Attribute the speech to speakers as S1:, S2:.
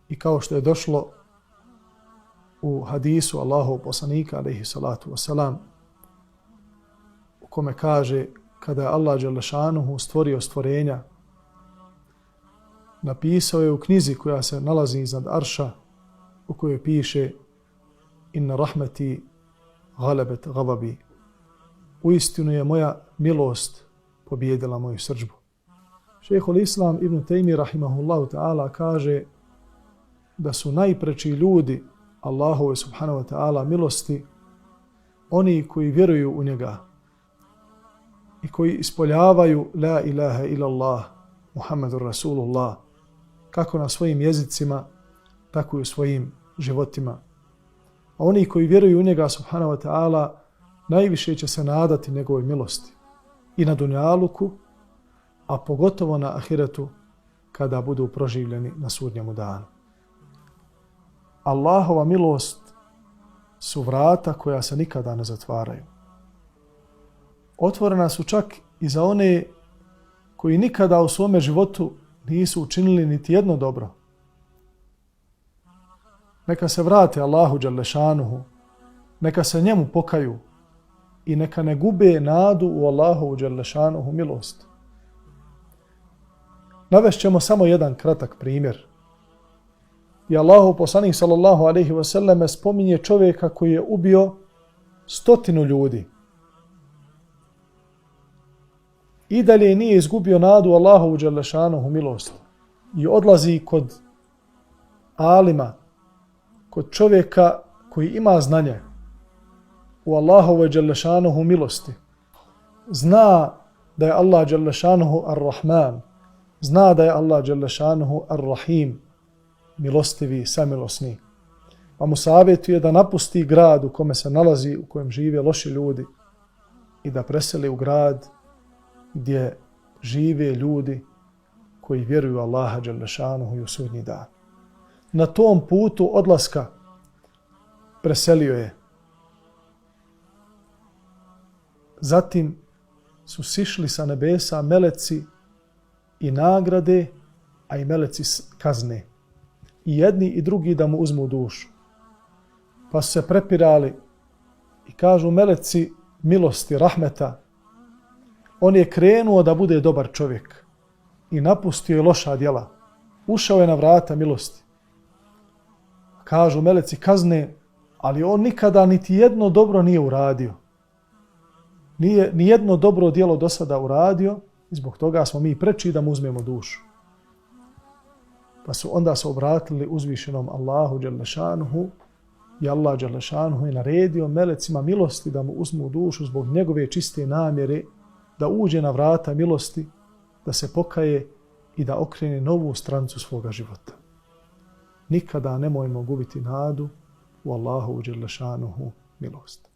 S1: I kao što je došlo u hadisu Allahovog poslanika alejhi salatu vesselam, u kome kaže kada je Allah dželle šanuhu stvorio stvorenja, napisao je u knjizi koja se nalazi iznad arša, u kojoj piše inna rahmeti galebet gadabi. Uistinu je moja milost pobijedila moju srdžbu. Šejhul Islam ibn Tejmi rahimahullahu ta'ala kaže da su najpreči ljudi Allahove subhanahu wa ta'ala milosti oni koji vjeruju u njega i koji ispoljavaju la ilaha illallah Muhammedur Rasulullah kako na svojim jezicima, tako i u svojim životima. A oni koji vjeruju u njega subhanahu wa ta'ala najviše će se nadati njegovoj milosti i na dunjaluku, a pogotovo na ahiretu kada budu proživljeni na sudnjemu danu. Allahova milost su vrata koja se nikada ne zatvaraju. Otvorena su čak i za one koji nikada u svome životu nisu učinili niti jedno dobro. Neka se vrate Allahu dželle šanuhu, neka se njemu pokaju i neka ne gube nadu u Allahovu dželle šanuhu milost. Navešćemo samo jedan kratak primjer. I Allahov poslanik sallallahu alejhi ve selleme spominje čovjeka koji je ubio 100 ljudi. I dalje nije izgubio nadu Allahovu dželle šanuhu milost. I odlazi kod alima, kod čovjeka koji ima znanje u Allahovoj dželle šanuhu milosti. Zna da je Allah dželle šanuhu ar-Rahman, zna da je Allah dželle šanuhu ar-Rahim, milostivi, samilosni. Pa mu savjetuje da napusti grad u kome se nalazi, u kojem žive loši ljudi i da preseli u grad gdje žive ljudi koji vjeruju Allaha dželle šanuhu i u sudnji dan. Na tom putu odlaska preselio je. Zatim su sišli sa nebesa meleci i nagrade, a i meleci kazne. I jedni i drugi da mu uzmu dušu. Pa su se prepirali i kažu meleci milosti, rahmeta. On je krenuo da bude dobar čovjek i napustio je loša djela. Ušao je na vrata milosti. Kažu meleci kazne, ali on nikada niti jedno dobro nije uradio. Nije ni jedno dobro djelo do sada uradio i zbog toga smo mi preči da mu uzmemo dušu. Pa su onda se obratili uzvišenom Allahu dželle šanuhu i Allah dželle šanuhu je naredio melecima milosti da mu uzmu dušu zbog njegove čiste namjere da uđe na vrata milosti, da se pokaje i da okrene novu strancu svoga života. Nikada nemojmo gubiti nadu u Allahu dželle šanuhu milost.